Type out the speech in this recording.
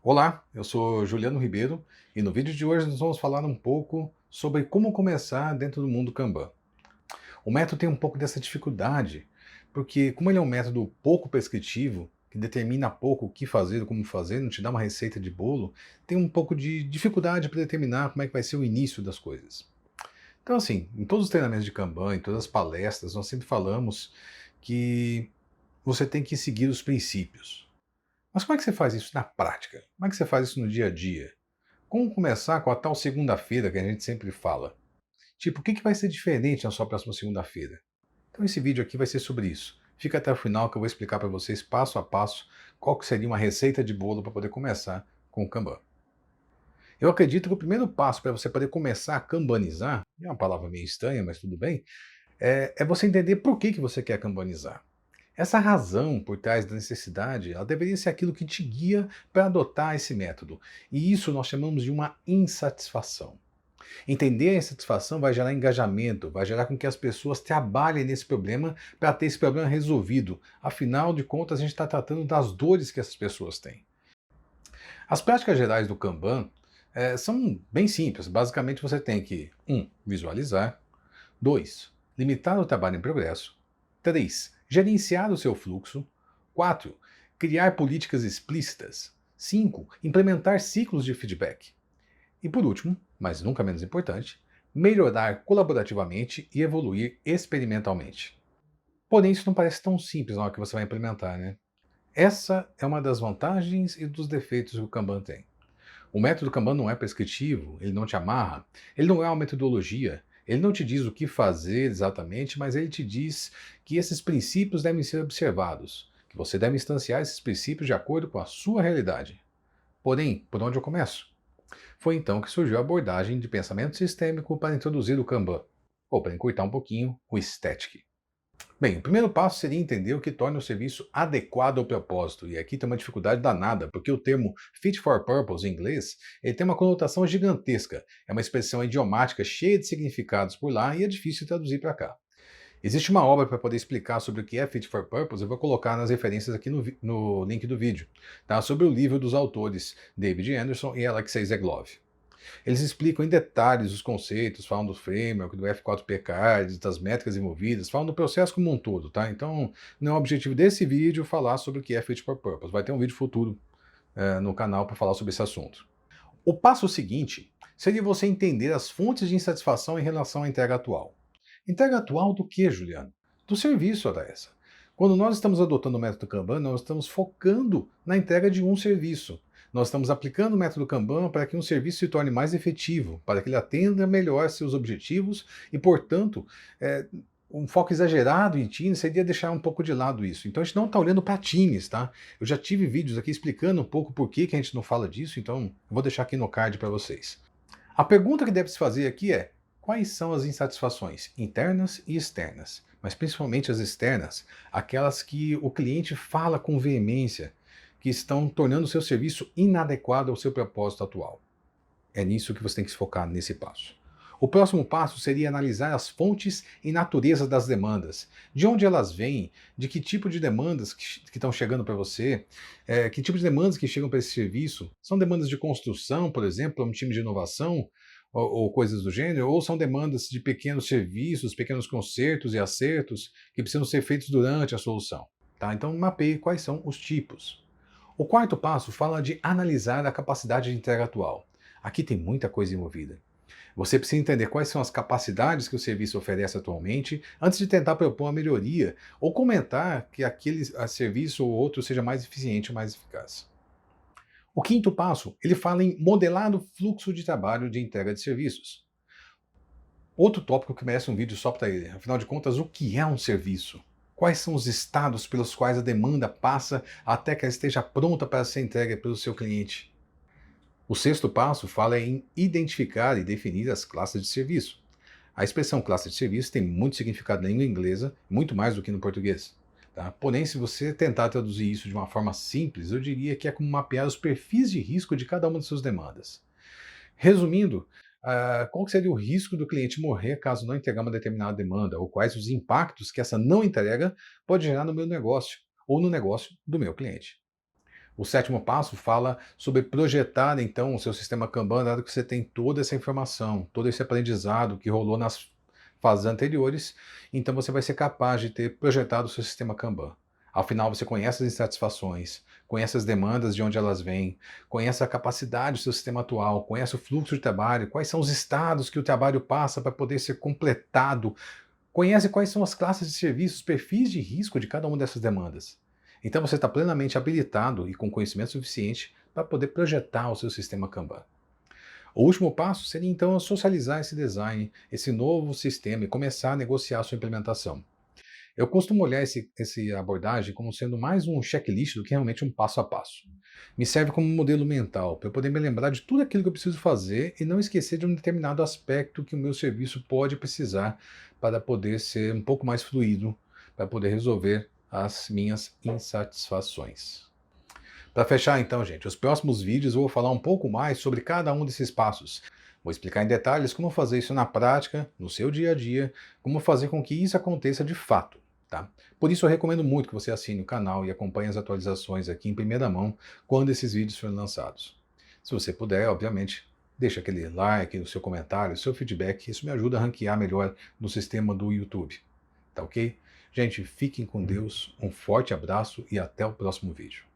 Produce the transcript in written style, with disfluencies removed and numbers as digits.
Olá, eu sou Juliano Ribeiro e no vídeo de hoje nós vamos falar um pouco sobre como começar dentro do mundo Kanban. O método tem um pouco dessa dificuldade, porque como ele é um método pouco prescritivo, que determina pouco o que fazer ou como fazer, não te dá uma receita de bolo, tem um pouco de dificuldade para determinar como é que vai ser o início das coisas. Então assim, em todos os treinamentos de Kanban, em todas as palestras, nós sempre falamos que você tem que seguir os princípios. Mas como é que você faz isso na prática? Como é que você faz isso no dia a dia? Como começar com a tal segunda-feira que a gente sempre fala? Tipo, o que vai ser diferente na sua próxima segunda-feira? Então esse vídeo aqui vai ser sobre isso. Fica até o final que eu vou explicar para vocês passo a passo qual que seria uma receita de bolo para poder começar com o Kanban. Eu acredito que o primeiro passo para você poder começar a kanbanizar, é uma palavra meio estranha, mas tudo bem, é você entender por que você quer kanbanizar. Essa razão por trás da necessidade, ela deveria ser aquilo que te guia para adotar esse método. E isso nós chamamos de uma insatisfação. Entender a insatisfação vai gerar engajamento, vai gerar com que as pessoas trabalhem nesse problema para ter esse problema resolvido. Afinal de contas, a gente está tratando das dores que essas pessoas têm. As práticas gerais do Kanban são bem simples. Basicamente, você tem que 1. Visualizar. 2. Limitar o trabalho em progresso. 3. Gerenciar o seu fluxo. 4. Criar políticas explícitas. 5. Implementar ciclos de feedback. E por último, mas nunca menos importante, melhorar colaborativamente e evoluir experimentalmente. Porém, isso não parece tão simples na hora que você vai implementar, né? Essa é uma das vantagens e dos defeitos que o Kanban tem. O método Kanban não é prescritivo, ele não te amarra, ele não é uma metodologia, ele não te diz o que fazer exatamente, mas ele te diz que esses princípios devem ser observados, que você deve instanciar esses princípios de acordo com a sua realidade. Porém, por onde eu começo? Foi então que surgiu a abordagem de pensamento sistêmico para introduzir o Kanban, ou para encurtar um pouquinho, o Static. Bem, o primeiro passo seria entender o que torna o serviço adequado ao propósito, e aqui tem uma dificuldade danada, porque o termo fit for purpose em inglês, ele tem uma conotação gigantesca, é uma expressão idiomática cheia de significados por lá e é difícil traduzir para cá. Existe uma obra para poder explicar sobre o que é fit for purpose, eu vou colocar nas referências aqui no link do vídeo, tá? Sobre o livro dos autores David Anderson e Alexei Zeglov. Eles explicam em detalhes os conceitos, falam do framework, do F4P Cards, das métricas envolvidas, falam do processo como um todo, tá? Então, não é o objetivo desse vídeo falar sobre o que é Fit for Purpose. Vai ter um vídeo futuro no canal para falar sobre esse assunto. O passo seguinte seria você entender as fontes de insatisfação em relação à entrega atual. Entrega atual do que, Juliano? Do serviço, ora essa. Quando nós estamos adotando o método Kanban, nós estamos focando na entrega de um serviço. Nós estamos aplicando o método Kanban para que um serviço se torne mais efetivo, para que ele atenda melhor seus objetivos e, portanto, um foco exagerado em times seria deixar um pouco de lado isso. Então a gente não está olhando para times, tá? Eu já tive vídeos aqui explicando um pouco por que a gente não fala disso, então eu vou deixar aqui no card para vocês. A pergunta que deve se fazer aqui é: quais são as insatisfações internas e externas? Mas principalmente as externas, aquelas que o cliente fala com veemência, que estão tornando o seu serviço inadequado ao seu propósito atual. É nisso que você tem que se focar nesse passo. O próximo passo seria analisar as fontes e natureza das demandas. De onde elas vêm, de que tipo de demandas que estão chegando para você, que tipo de demandas que chegam para esse serviço. São demandas de construção, por exemplo, para um time de inovação, ou coisas do gênero, ou são demandas de pequenos serviços, pequenos consertos e acertos que precisam ser feitos durante a solução. Tá? Então mapeie quais são os tipos. O quarto passo fala de analisar a capacidade de entrega atual. Aqui tem muita coisa envolvida. Você precisa entender quais são as capacidades que o serviço oferece atualmente antes de tentar propor uma melhoria ou comentar que aquele serviço ou outro seja mais eficiente ou mais eficaz. O quinto passo, ele fala em modelar o fluxo de trabalho de entrega de serviços. Outro tópico que merece um vídeo só para ele. Afinal de contas, o que é um serviço? Quais são os estados pelos quais a demanda passa até que ela esteja pronta para ser entregue pelo seu cliente? O sexto passo fala em identificar e definir as classes de serviço. A expressão classe de serviço tem muito significado na língua inglesa, muito mais do que no português. Tá? Porém, se você tentar traduzir isso de uma forma simples, eu diria que é como mapear os perfis de risco de cada uma de suas demandas. Resumindo, qual que seria o risco do cliente morrer caso não entregar uma determinada demanda, ou quais os impactos que essa não entrega pode gerar no meu negócio, ou no negócio do meu cliente. O sétimo passo fala sobre projetar, então, o seu sistema Kanban, dado que você tem toda essa informação, todo esse aprendizado que rolou nas fases anteriores, então você vai ser capaz de ter projetado o seu sistema Kanban. Afinal, você conhece as insatisfações, conhece as demandas de onde elas vêm, conhece a capacidade do seu sistema atual, conhece o fluxo de trabalho, quais são os estados que o trabalho passa para poder ser completado, conhece quais são as classes de serviços, perfis de risco de cada uma dessas demandas. Então você está plenamente habilitado e com conhecimento suficiente para poder projetar o seu sistema Kanban. O último passo seria então socializar esse design, esse novo sistema e começar a negociar a sua implementação. Eu costumo olhar essa abordagem como sendo mais um checklist do que realmente um passo a passo. Me serve como um modelo mental para eu poder me lembrar de tudo aquilo que eu preciso fazer e não esquecer de um determinado aspecto que o meu serviço pode precisar para poder ser um pouco mais fluido, para poder resolver as minhas insatisfações. Para fechar então, gente, os próximos vídeos eu vou falar um pouco mais sobre cada um desses passos. Vou explicar em detalhes como fazer isso na prática, no seu dia a dia, como fazer com que isso aconteça de fato. Tá? Por isso eu recomendo muito que você assine o canal e acompanhe as atualizações aqui em primeira mão quando esses vídeos forem lançados. Se você puder, obviamente, deixa aquele like, o seu comentário, o seu feedback, isso me ajuda a ranquear melhor no sistema do YouTube. Tá ok? Gente, fiquem com Deus, um forte abraço e até o próximo vídeo.